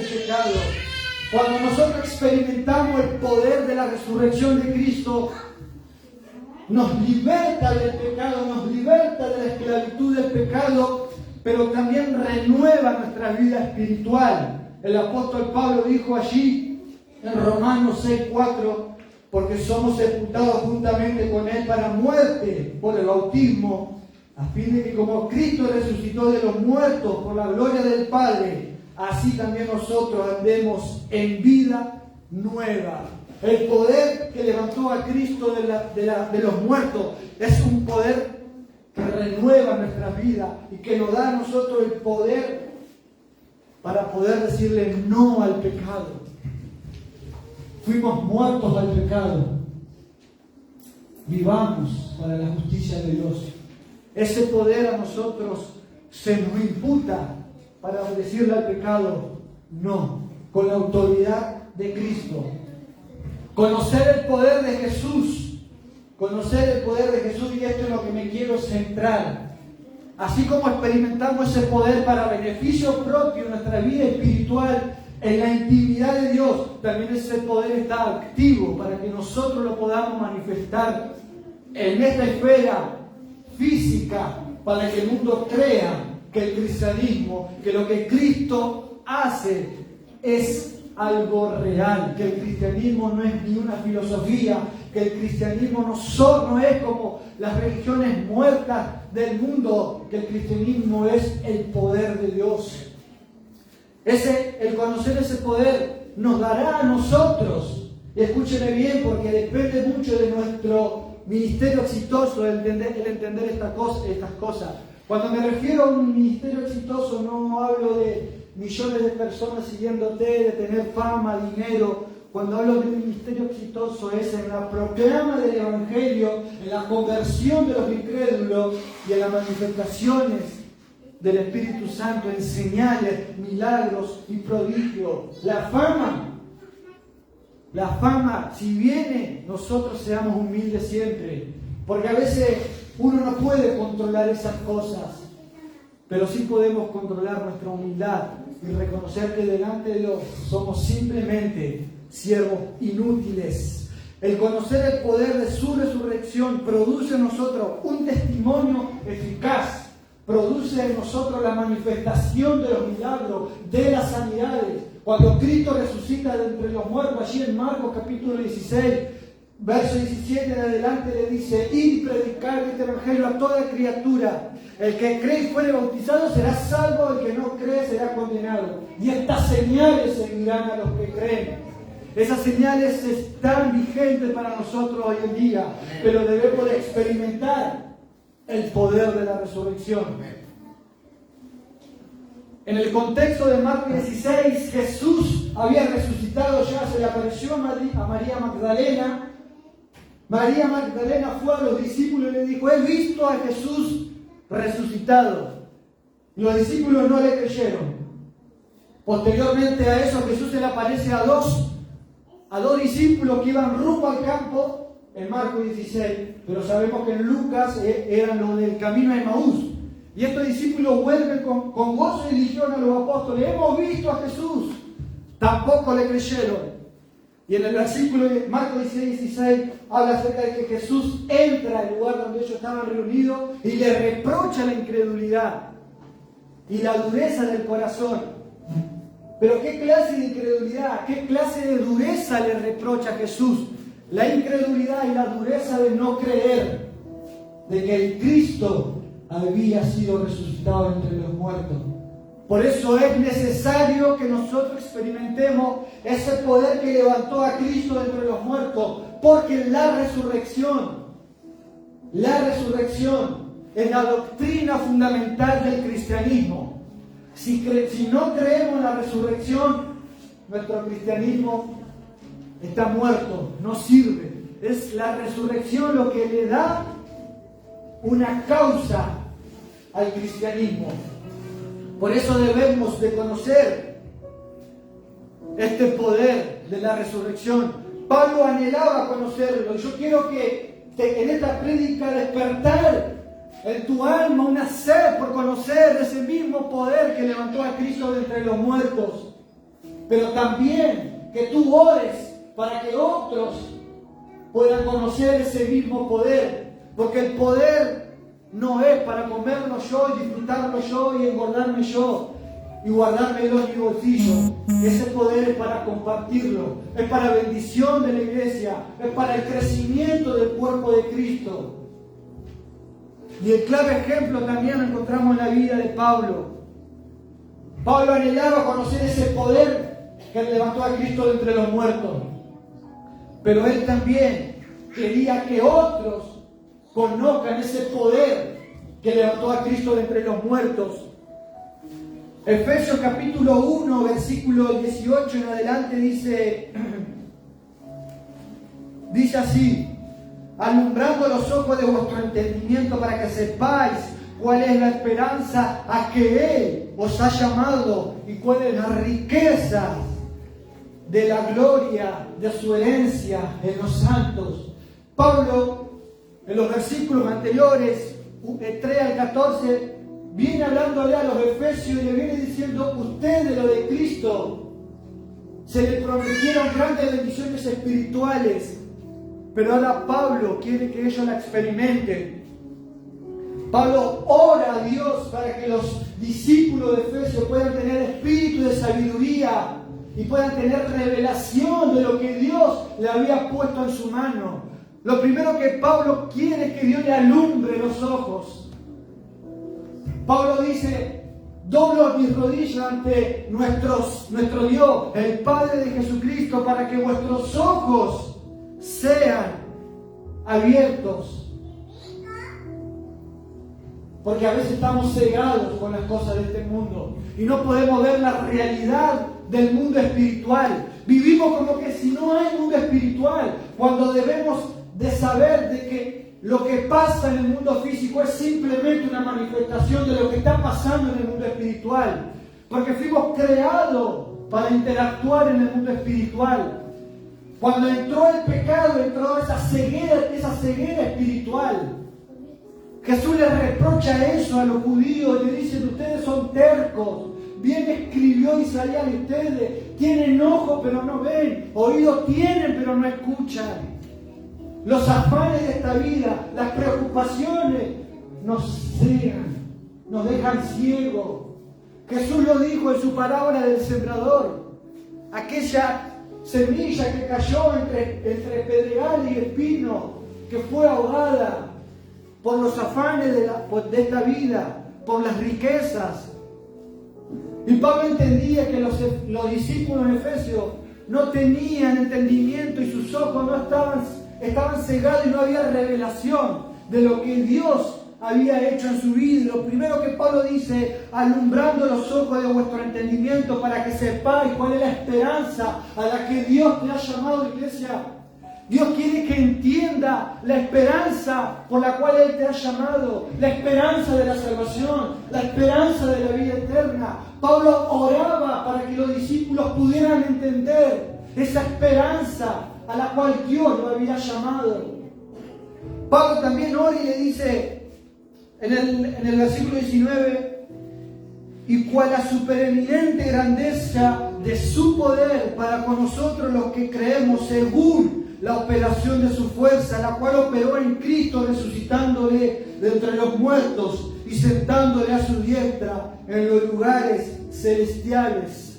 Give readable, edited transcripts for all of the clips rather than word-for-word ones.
pecado. Cuando nosotros experimentamos el poder de la resurrección de Cristo, nos liberta del pecado, nos liberta de la esclavitud del pecado, pero también renueva nuestra vida espiritual. El apóstol Pablo dijo allí en Romanos 6:4, porque somos sepultados juntamente con Él para muerte por el bautismo, a fin de que como Cristo resucitó de los muertos por la gloria del Padre, así también nosotros andemos en vida nueva. El poder que levantó a Cristo de los muertos es un poder que renueva nuestra vida y que nos da a nosotros el poder para poder decirle no al pecado. Fuimos muertos al pecado. Vivamos para la justicia de Dios. Ese poder a nosotros se nos imputa para decirle al pecado no, con la autoridad de Cristo. Conocer el poder de Jesús. Conocer el poder de Jesús, y esto es lo que me quiero centrar. Así como experimentamos ese poder para beneficio propio en nuestra vida espiritual, en la intimidad de Dios, también ese poder está activo para que nosotros lo podamos manifestar en esta esfera física, para que el mundo crea que el cristianismo, que lo que Cristo hace es algo real, que el cristianismo no es ni una filosofía, que el cristianismo no es como las religiones muertas del mundo, que el cristianismo es el poder de Dios. El conocer ese poder nos dará a nosotros, y escúchenme bien, porque depende mucho de nuestro ministerio exitoso el entender estas cosas. Cuando me refiero a un ministerio exitoso, no hablo de millones de personas siguiéndote, de tener fama, dinero. Cuando hablo de un ministerio exitoso es en la proclama del Evangelio, en la conversión de los incrédulos y en las manifestaciones del Espíritu Santo, en señales, milagros y prodigios. La fama, si viene, nosotros seamos humildes siempre, porque a veces uno no puede controlar esas cosas, pero sí podemos controlar nuestra humildad y reconocer que delante de Dios somos simplemente siervos inútiles. El conocer el poder de su resurrección produce en nosotros un testimonio eficaz, produce en nosotros la manifestación de los milagros, de las sanidades. Cuando Cristo resucita de entre los muertos, allí en Marcos capítulo 16, verso 17 en adelante, le dice: id y predicar este evangelio a toda criatura. El que cree y fuere bautizado será salvo, el que no cree será condenado. Y estas señales seguirán a los que creen. Esas señales están vigentes para nosotros hoy en día, pero debemos de experimentar el poder de la resurrección. En el contexto de Marcos 16, Jesús había resucitado ya, se le apareció a María Magdalena. María Magdalena fue a los discípulos y le dijo: he visto a Jesús resucitado. Y los discípulos no le creyeron. Posteriormente a eso, Jesús se le aparece a dos discípulos que iban rumbo al campo en Marcos 16, pero sabemos que en Lucas eran los del camino a Emaús. Y estos discípulos vuelven con gozo y dijeron a los apóstoles: hemos visto a Jesús. Tampoco le creyeron. Y en el versículo de Marcos 16 habla acerca de que Jesús entra al lugar donde ellos estaban reunidos y le reprocha la incredulidad y la dureza del corazón. Pero ¿qué clase de incredulidad, qué clase de dureza le reprocha a Jesús? La incredulidad y la dureza de no creer de que el Cristo había sido resucitado entre los muertos. Por eso es necesario que nosotros experimentemos ese poder que levantó a Cristo de entre los muertos, porque la resurrección es la doctrina fundamental del cristianismo. Si no creemos en la resurrección, nuestro cristianismo está muerto, no sirve. Es la resurrección lo que le da una causa al cristianismo. Por eso debemos de conocer este poder de la resurrección. Pablo anhelaba conocerlo. Y yo quiero que en esta prédica despertar en tu alma una sed por conocer ese mismo poder que levantó a Cristo de entre los muertos. pero también que tú ores para que otros puedan conocer ese mismo poder, porque el poder no es para comerlo yo y disfrutarlo yo y engordarme yo y guardármelo en mi bolsillo. Ese poder es para compartirlo, es para bendición de la iglesia, es para el crecimiento del cuerpo de Cristo. Y el claro ejemplo también lo encontramos en la vida de Pablo. Pablo anhelaba conocer ese poder que levantó a Cristo de entre los muertos, pero él también quería que otros conozcan ese poder que levantó a Cristo de entre los muertos. Efesios capítulo 1, versículo 18 en adelante dice así: alumbrando los ojos de vuestro entendimiento para que sepáis cuál es la esperanza a que Él os ha llamado y cuál es la riqueza de la gloria de su herencia en los santos. Pablo, en los versículos anteriores, 3 al 14, viene hablándole a los efesios y le viene diciendo: ustedes, lo de Cristo, se les prometieron grandes bendiciones espirituales, pero ahora Pablo quiere que ellos la experimenten. Pablo ora a Dios para que los discípulos de Efesios puedan tener espíritu de sabiduría y puedan tener revelación de lo que Dios le había puesto en su mano. Lo primero que Pablo quiere es que Dios le alumbre los ojos. Pablo dice: doblo mis rodillas ante nuestro Dios, el Padre de Jesucristo, para que vuestros ojos sean abiertos. Porque a veces estamos cegados con las cosas de este mundo y no podemos ver la realidad del mundo espiritual. Vivimos como que si no hay mundo espiritual, cuando debemos de saber de que lo que pasa en el mundo físico es simplemente una manifestación de lo que está pasando en el mundo espiritual. Porque fuimos creados para interactuar en el mundo espiritual. Cuando entró el pecado, entró esa ceguera espiritual. Jesús le reprocha eso a los judíos, le dicen: ustedes son tercos. Bien escribió Isaías: ustedes tienen ojos pero no ven, oídos tienen pero no escuchan. Los afanes de esta vida, las preocupaciones nos cegan, nos dejan ciegos. Jesús lo dijo en su parábola del sembrador: aquella semilla que cayó entre pedregal y espino, que fue ahogada por los afanes de esta vida, por las riquezas. Y Pablo entendía que los discípulos de Efesios no tenían entendimiento y sus ojos no estaban cegados y no había revelación de lo que Dios había hecho en su vida. Y lo primero que Pablo dice: alumbrando los ojos de vuestro entendimiento para que sepáis cuál es la esperanza a la que Dios te ha llamado, iglesia. Dios quiere que entienda la esperanza por la cual Él te ha llamado, la esperanza de la salvación, la esperanza de la vida eterna. Pablo oraba para que los discípulos pudieran entender esa esperanza a la cual Dios lo había llamado. Pablo también ora y le dice en el versículo 19: y cuál la supereminente grandeza de su poder para con nosotros los que creemos, según la operación de su fuerza, la cual operó en Cristo, resucitándole de entre los muertos y sentándole a su diestra en los lugares celestiales.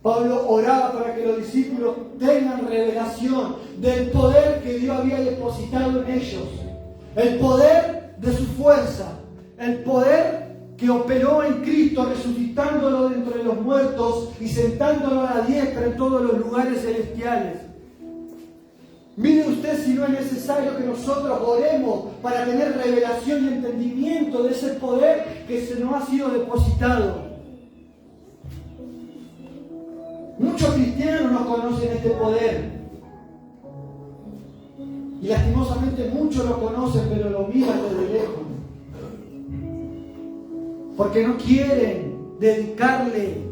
Pablo oraba para que los discípulos tengan revelación del poder que Dios había depositado en ellos, el poder de su fuerza, el poder que operó en Cristo, resucitándolo de entre los muertos y sentándolo a la diestra en todos los lugares celestiales. Mire usted si no es necesario que nosotros oremos para tener revelación y entendimiento de ese poder que se nos ha sido depositado. Muchos cristianos no conocen este poder. Y lastimosamente muchos lo conocen, pero lo miran desde lejos. Porque no quieren dedicarle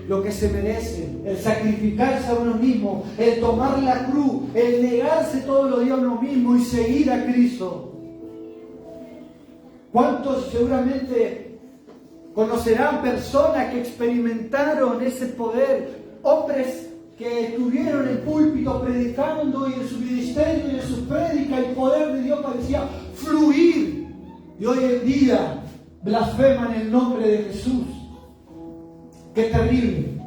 lo que se merece, el sacrificarse a uno mismo, el tomar la cruz, el negarse todos los días a uno mismo y seguir a Cristo. ¿Cuántos seguramente Conocerán personas que experimentaron ese poder, hombres que estuvieron en púlpito predicando, y en su ministerio y en su prédica el poder de Dios parecía fluir. Y hoy en día blasfeman el nombre de Jesús. ¡Qué terrible!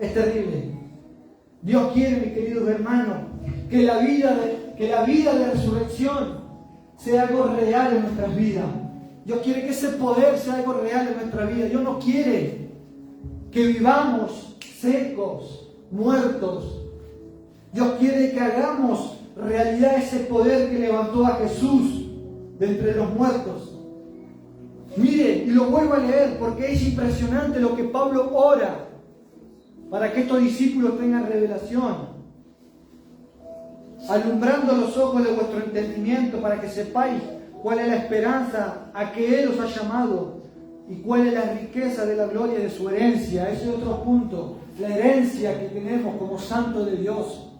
Es terrible. Dios quiere, mis queridos hermanos, que la vida de resurrección sea algo real en nuestras vidas. Dios quiere que ese poder sea algo real en nuestra vida. Dios no quiere que vivamos secos, muertos. Dios quiere que hagamos realidad ese poder que levantó a Jesús de entre los muertos. Mire, y lo vuelvo a leer porque es impresionante lo que Pablo ora para que estos discípulos tengan revelación. Alumbrando los ojos de vuestro entendimiento para que sepáis cuál es la esperanza a que Él os ha llamado y cuál es la riqueza de la gloria de su herencia. Ese es otro punto, la herencia que tenemos como santos de Dios.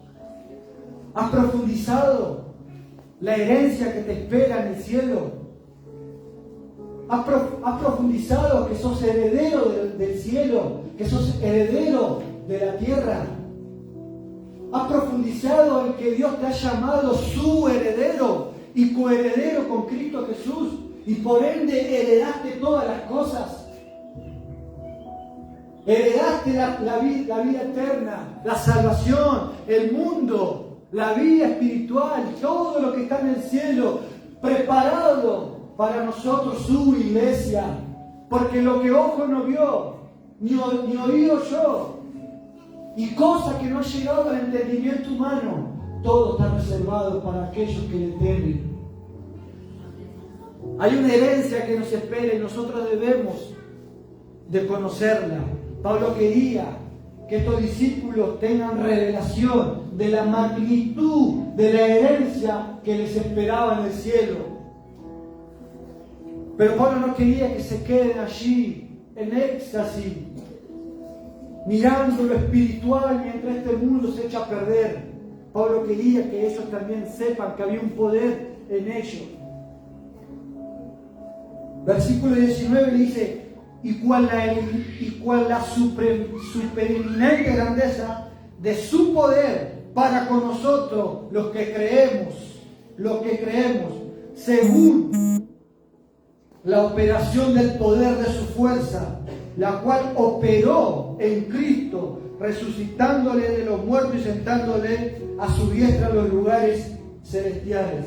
¿Has profundizado la herencia que te espera en el cielo? ¿Has profundizado que sos heredero del cielo, que sos heredero de la tierra? ¿Has profundizado en que Dios te ha llamado su heredero y coheredero con Cristo Jesús? Y por ende heredaste todas las cosas. Heredaste la vida eterna, la salvación, el mundo, la vida espiritual, todo lo que está en el cielo, preparado para nosotros, su iglesia. Porque lo que ojo no vio, ni oído yo, y cosas que no han llegado al entendimiento humano, todo está reservado para aquellos que le temen. Hay una herencia que nos espera y nosotros debemos de conocerla. Pablo quería que estos discípulos tengan revelación de la magnitud de la herencia que les esperaba en el cielo. Pero Pablo no quería que se queden allí en éxtasis, mirando lo espiritual mientras este mundo se echa a perder. Pablo quería que ellos también sepan que había un poder en ellos. Versículo 19 le dice: y cuál la supereminente grandeza de su poder para con nosotros los que creemos, según la operación del poder de su fuerza, la cual operó en Cristo, resucitándole de los muertos y sentándole a su diestra en los lugares celestiales.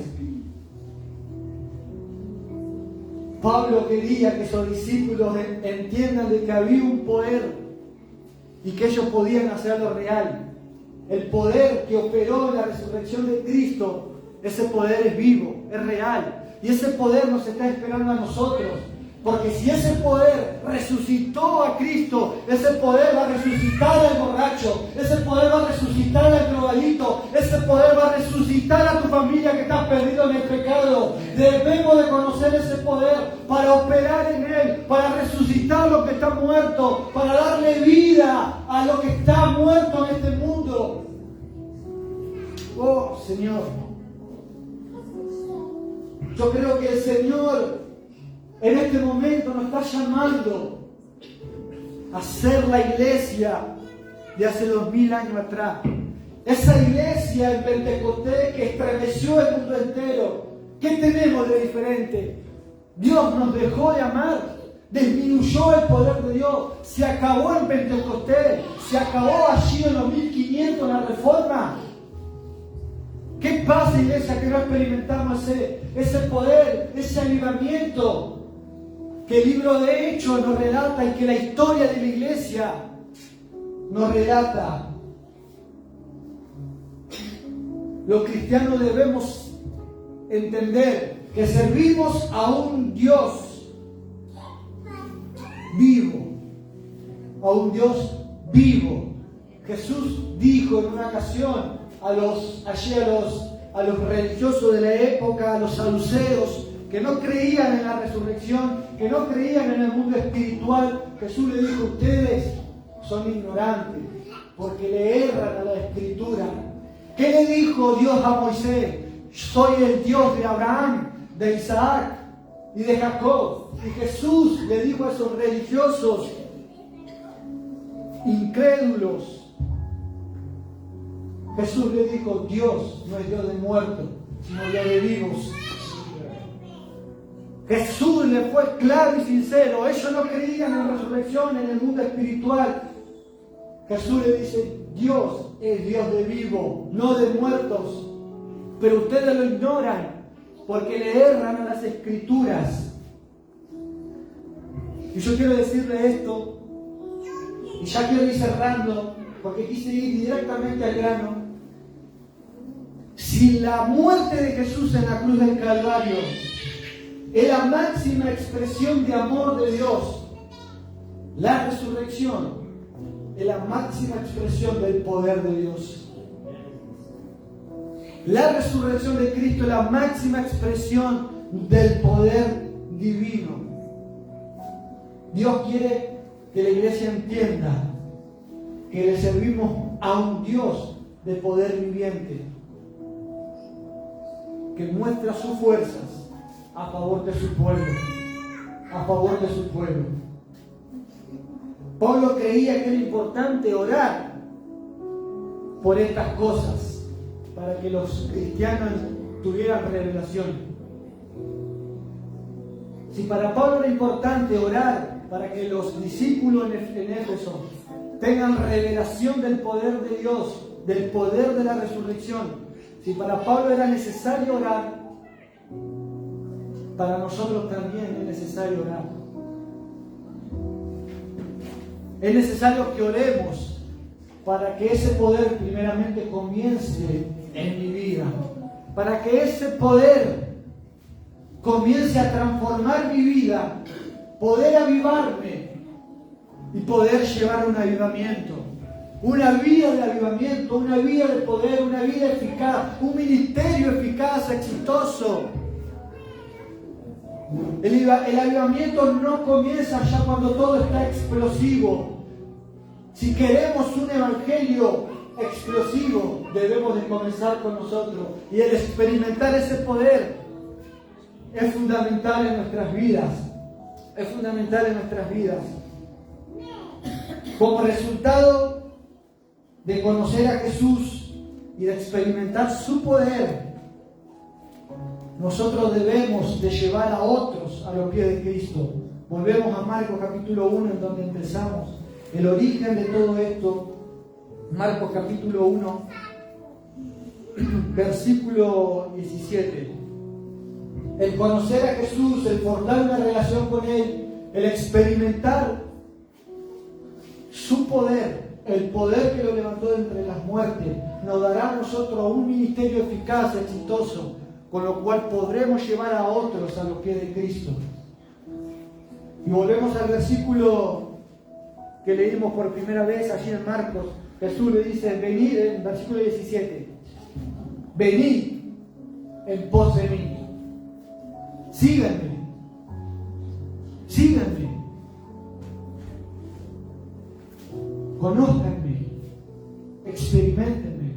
Pablo quería que sus discípulos entiendan de que había un poder y que ellos podían hacerlo real. El poder que operó en la resurrección de Cristo, ese poder es vivo, es real. Y ese poder nos está esperando a nosotros. Porque si ese poder resucitó a Cristo, ese poder va a resucitar al borracho, ese poder va a resucitar al drogadito, ese poder va a resucitar a tu familia que está perdido en el pecado. Debemos de conocer ese poder para operar en él, para resucitar lo que está muerto, para darle vida a lo que está muerto en este mundo. Oh, Señor. Yo creo que el Señor en este momento nos está llamando a ser la iglesia de hace 2000 años atrás. Esa iglesia en Pentecostés que estremeció el mundo entero. ¿Qué tenemos de diferente? Dios nos dejó de amar, disminuyó el poder de Dios, se acabó en Pentecostés, se acabó allí en los 1500 la reforma. ¿Qué pasa, iglesia, que no experimentamos ese poder, ese avivamiento que el libro de Hechos nos relata y que la historia de la iglesia nos relata? Los cristianos debemos entender que servimos a un Dios vivo, a un Dios vivo. Jesús dijo en una ocasión a los religiosos de la época, a los saduceos, que no creían en la resurrección, que no creían en el mundo espiritual, Jesús le dijo: ustedes son ignorantes, porque le erran a la Escritura. ¿Qué le dijo Dios a Moisés? Soy el Dios de Abraham, de Isaac y de Jacob. Y Jesús le dijo a esos religiosos incrédulos, Jesús le dijo, Dios no es Dios de muertos, sino Dios de vivos. Jesús le fue claro y sincero. Ellos no creían en la resurrección en el mundo espiritual. Jesús le dice, Dios es Dios de vivo, no de muertos. Pero ustedes lo ignoran porque le erran a las Escrituras. Y yo quiero decirle esto, y ya quiero ir cerrando, porque quise ir directamente al grano. Si la muerte de Jesús en la cruz del Calvario es la máxima expresión de amor de Dios, la resurrección es la máxima expresión del poder de Dios. La resurrección de Cristo es la máxima expresión del poder divino. Dios quiere que la iglesia entienda que le servimos a un Dios de poder viviente, que muestra sus fuerzas a favor de su pueblo, a favor de su pueblo. Pablo creía que era importante orar por estas cosas para que los cristianos tuvieran revelación. Si para Pablo era importante orar para que los discípulos en Éfeso tengan revelación del poder de Dios, del poder de la resurrección, si para Pablo era necesario orar, para nosotros también es necesario orar. Es necesario que oremos para que ese poder primeramente comience en mi vida, para que ese poder comience a transformar mi vida, poder avivarme y poder llevar un avivamiento, una vida de avivamiento, una vida de poder, una vida eficaz, un ministerio eficaz, exitoso. El avivamiento no comienza ya cuando todo está explosivo. Si queremos un evangelio explosivo, debemos de comenzar con nosotros. Y el experimentar ese poder es fundamental en nuestras vidas. Es fundamental en nuestras vidas. Como resultado de conocer a Jesús y de experimentar su poder, nosotros debemos de llevar a otros a los pies de Cristo. Volvemos a Marcos capítulo 1, en donde empezamos. El origen de todo esto, Marcos capítulo 1, versículo 17. El conocer a Jesús, el formar una relación con Él, el experimentar su poder, el poder que lo levantó de entre las muertes, nos dará a nosotros un ministerio eficaz, exitoso, con lo cual podremos llevar a otros a los pies de Cristo. Y volvemos al versículo que leímos por primera vez allí en Marcos. Jesús le dice, venid, en versículo 17, venid en pos de mí. Síganme. Síganme. Conózcanme. Experimentenme.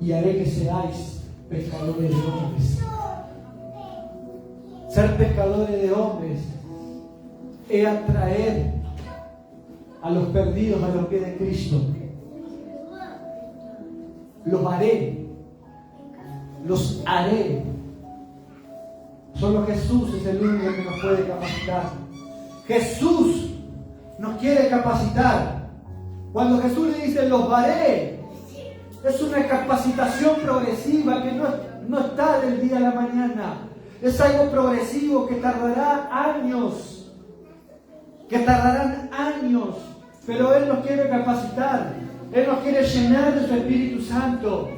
Y haré que seáis pescadores de hombres. Ser pescadores de hombres es atraer a los perdidos a los pies de Cristo. Los haré. Los haré. Solo Jesús es el único que nos puede capacitar. Jesús nos quiere capacitar. Cuando Jesús le dice los haré, es una capacitación progresiva que no está del día a la mañana. Es algo progresivo que tardará años. Que tardarán años. Pero Él nos quiere capacitar. Él nos quiere llenar de su Espíritu Santo.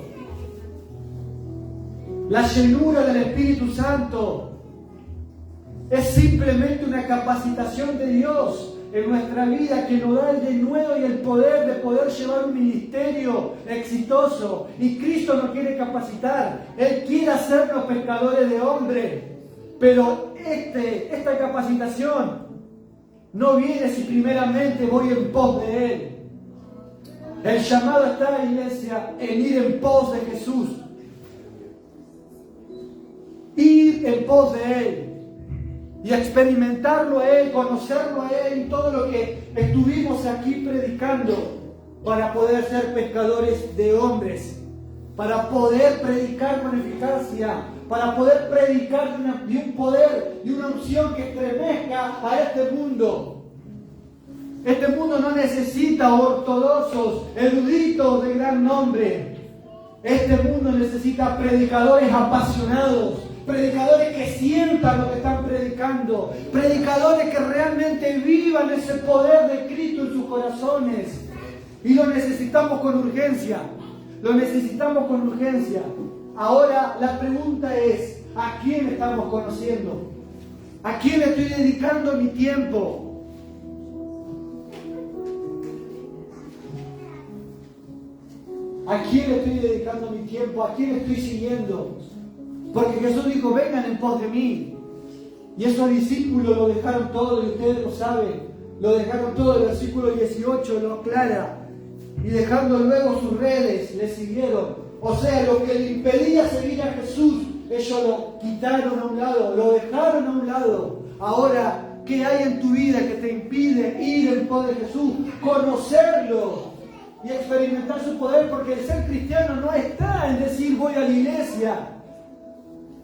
La llenura del Espíritu Santo es simplemente una capacitación de Dios en nuestra vida que nos da el denuedo y el poder de poder llevar un ministerio exitoso. Y Cristo nos quiere capacitar. Él quiere hacernos pescadores de hombres. Pero esta capacitación no viene si primeramente voy en pos de Él. El llamado está, iglesia, en ir en pos de Jesús. ir en pos de Él y experimentarlo a Él, conocerlo a Él y todo lo que estuvimos aquí predicando para poder ser pescadores de hombres, para poder predicar con eficacia, para poder predicar de un poder y una unción que estremezca a este mundo. Este mundo no necesita ortodoxos, eruditos de gran nombre. Este mundo necesita predicadores apasionados, predicadores que sientan lo que están predicando, predicadores que realmente vivan ese poder de Cristo en sus corazones. Y lo necesitamos con urgencia, lo necesitamos con urgencia. Ahora la pregunta es, ¿a quién estamos conociendo? ¿A quién estoy dedicando mi tiempo? ¿A quién estoy dedicando mi tiempo? ¿A quién estoy siguiendo? Porque Jesús dijo, vengan en pos de mí. Y esos discípulos lo dejaron todo, y ustedes lo saben. Lo dejaron todo, el versículo 18 lo aclara. Y dejando luego sus redes, le siguieron. O sea, lo que le impedía seguir a Jesús, ellos lo quitaron a un lado, lo dejaron a un lado. Ahora, ¿qué hay en tu vida que te impide ir en pos de Jesús? Conocerlo y experimentar su poder, porque el ser cristiano no está en decir voy a la iglesia.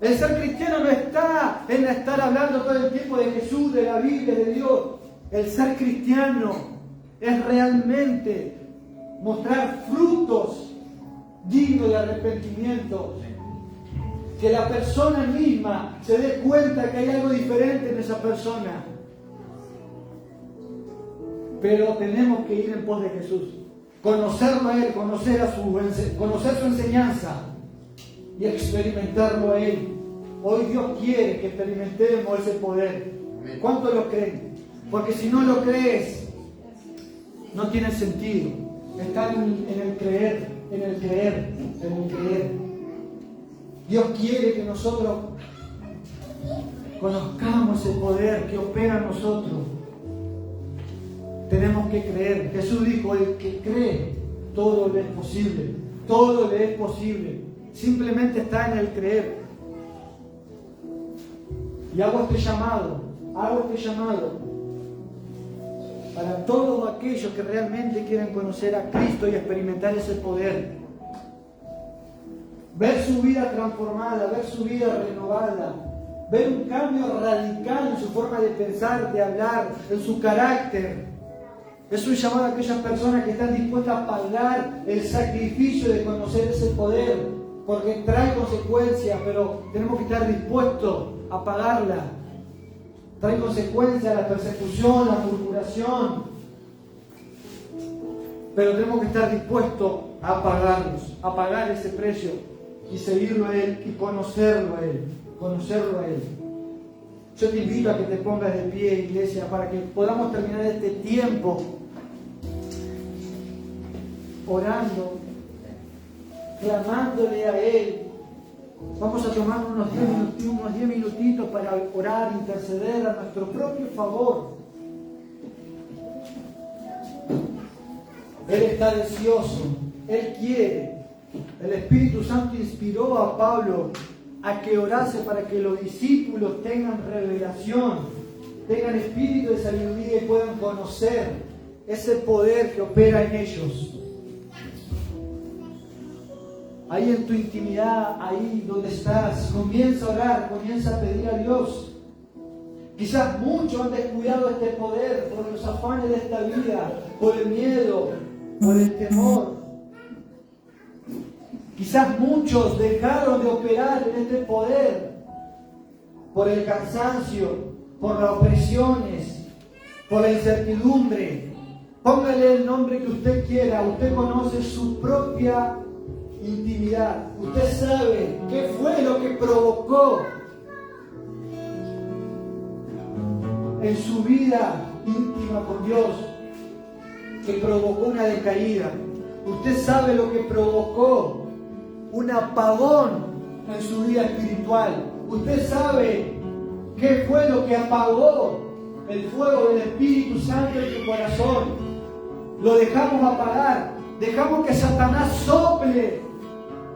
El ser cristiano no está en estar hablando todo el tiempo de Jesús, de la Biblia, de Dios. El ser cristiano es realmente mostrar frutos dignos de arrepentimiento. Que la persona misma se dé cuenta que hay algo diferente en esa persona. Pero tenemos que ir en pos de Jesús. Conocerlo a Él, conocer su enseñanza y experimentarlo a Él. Hoy Dios quiere que experimentemos ese poder. ¿Cuántos lo creen? Porque si no lo crees, no tiene sentido. Está en el creer, en el creer, en el creer. Dios quiere que nosotros conozcamos ese poder que opera en nosotros. Tenemos que creer. Jesús dijo, el que cree, todo le es posible. Todo le es posible. Simplemente está en el creer. Y hago este llamado para todos aquellos que realmente quieren conocer a Cristo y experimentar ese poder. Ver su vida transformada, ver su vida renovada, ver un cambio radical en su forma de pensar, de hablar, en su carácter. Es un llamado a aquellas personas que están dispuestas a pagar el sacrificio de conocer ese poder, porque trae consecuencias, pero tenemos que estar dispuestos a pagarla. Trae consecuencias la persecución, la murmuración, pero tenemos que estar dispuestos a pagarlos, a pagar ese precio y seguirlo a Él y conocerlo a Él, conocerlo a Él. Yo te invito a que te pongas de pie, iglesia, para que podamos terminar este tiempo orando, clamándole a Él. Vamos a tomar unos 10 minutitos para orar, interceder a nuestro propio favor. Él está deseoso, Él quiere. El Espíritu Santo inspiró a Pablo a que orase para que los discípulos tengan revelación, tengan espíritu de sabiduría y puedan conocer ese poder que opera en ellos. Ahí en tu intimidad, ahí donde estás, comienza a orar, comienza a pedir a Dios. Quizás muchos han descuidado este poder por los afanes de esta vida, por el miedo, por el temor. Quizás muchos dejaron de operar en este poder por el cansancio, por las opresiones, por la incertidumbre. Póngale el nombre que usted quiera. Usted conoce su propia intimidad. Usted sabe qué fue lo que provocó en su vida íntima con Dios, que provocó una decaída. Usted sabe lo que provocó un apagón en su vida espiritual. Usted sabe qué fue lo que apagó el fuego del Espíritu Santo en tu corazón. Lo dejamos apagar. Dejamos que Satanás sople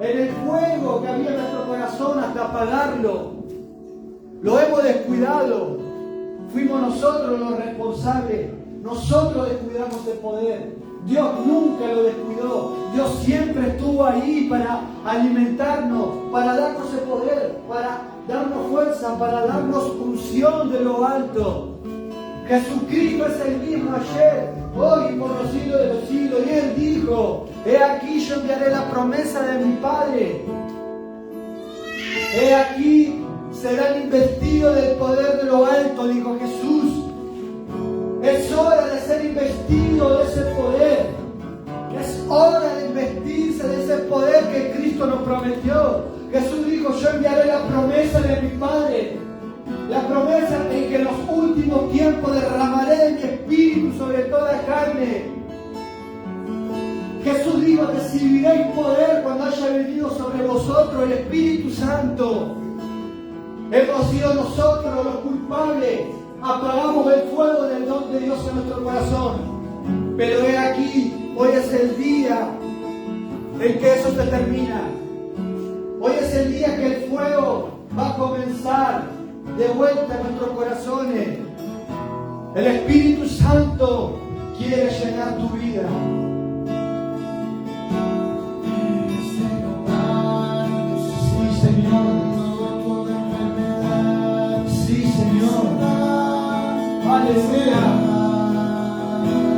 en el fuego que había en nuestro corazón hasta apagarlo. Lo hemos descuidado. Fuimos nosotros los responsables. Nosotros descuidamos el poder. Dios nunca lo descuidó. Dios siempre estuvo ahí para alimentarnos, para darnos el poder, para darnos fuerza, para darnos unción de lo alto. Jesucristo es el mismo ayer, hoy y por los siglos de los siglos. Y Él dijo: he aquí yo enviaré la promesa de mi Padre. He aquí serán investidos del poder de lo alto, dijo Jesús. Es hora de ser investido de ese poder. Es hora de investirse de ese poder que Cristo nos prometió. Jesús dijo: yo enviaré la promesa de mi Padre. La promesa en que en los últimos tiempos derramaré de mi espíritu sobre toda carne. Jesús dijo: recibiréis poder cuando haya venido sobre vosotros el Espíritu Santo. Hemos sido nosotros los culpables. Apagamos el fuego del don de Dios en nuestro corazón. Pero he aquí, hoy es el día en que eso se termina. Hoy es el día que el fuego va a comenzar de vuelta en nuestros corazones. El Espíritu Santo quiere llenar tu vida. Sí, Señor. Sí, Señor. Aleluya.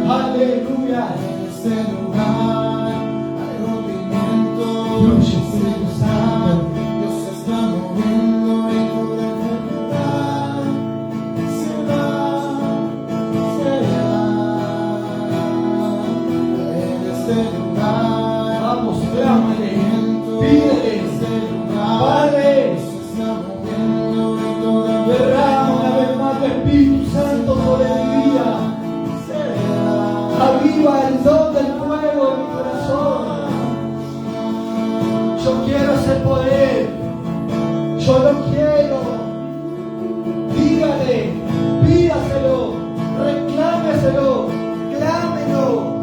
Aleluya. En este lugar hay rompimiento. Espíritu Santo, Dios se está moviendo y toda enfermedad se va. En este lugar, vamos, clámale, pídele, Padre, derrama una vez más tu Espíritu Santo sobre mi vida. Aviva el don del fuego en mi corazón. Yo quiero ese poder. Yo lo quiero. Dígale, pídaselo, reclámeselo, clámelo.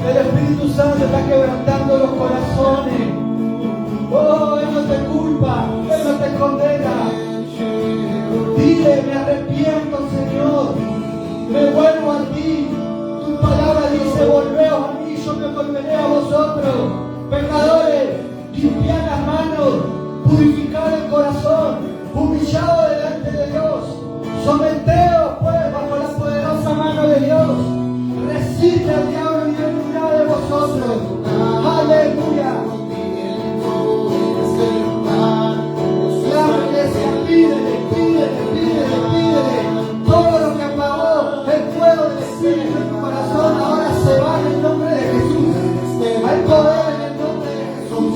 El Espíritu Santo está quebrantando los corazones. Oh, Él no te culpa, Él no te condena. Dile: me arrepiento, Señor, me vuelvo a ti. Tu palabra dice: volveos a mí, yo me volveré a vosotros. Pecadores, limpiad las manos, purificad el corazón, humillado delante de Dios. Someteos pues bajo la poderosa mano de Dios. Resiste al diablo y él huirá de vosotros. Aleluya. La iglesia, pídele, pídele, pídele, pídele. Todo lo que apagó el fuego del Espíritu en tu corazón ahora se va en el nombre de Jesús. Hay poder en el nombre de Jesús.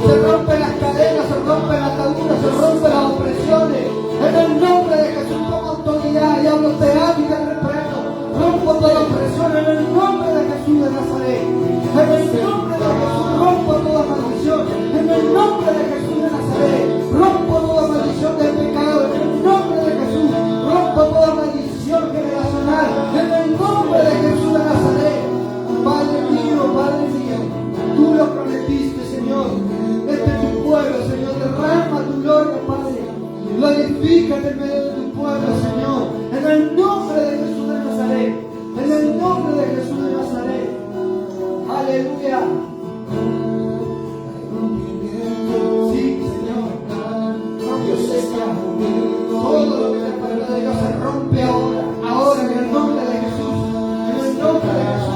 Se rompen las cadenas, se rompen las ataduras, se rompen las opresiones. En el nombre de Jesús, con autoridad, y hablo te amo y te reprendo. Rompo toda opresión en el nombre de Jesús de Nazaret. En el nombre de Jesús rompo toda maldición. En el nombre de Jesús de Nazaret rompo toda maldición del pecado. En el nombre de Jesús rompo toda maldición generacional. En el nombre de Jesús de Nazaret. Padre mío, tú lo prometiste, Señor. Este es tu pueblo, Señor. Derrama tu gloria, Padre. Glorifícate en medio de tu pueblo, Señor. En el nombre de Jesús de Nazaret. En el nombre de Jesús de Nazaret. Aleluya. Sí, Señor. Dios está moviendo. Todo lo que la palabra de Dios se rompe ahora. Ahora en el nombre de Jesús. En el nombre de Jesús.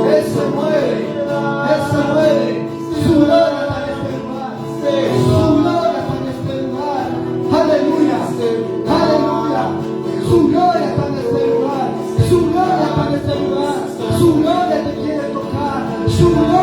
Él se mueve, Él se mueve. Su gloria está en este lugar. Su gloria está en este lugar. Aleluya, aleluya. Su gloria está en este lugar. Su gloria está en este lugar. Su gloria te quiere tocar. Su gloria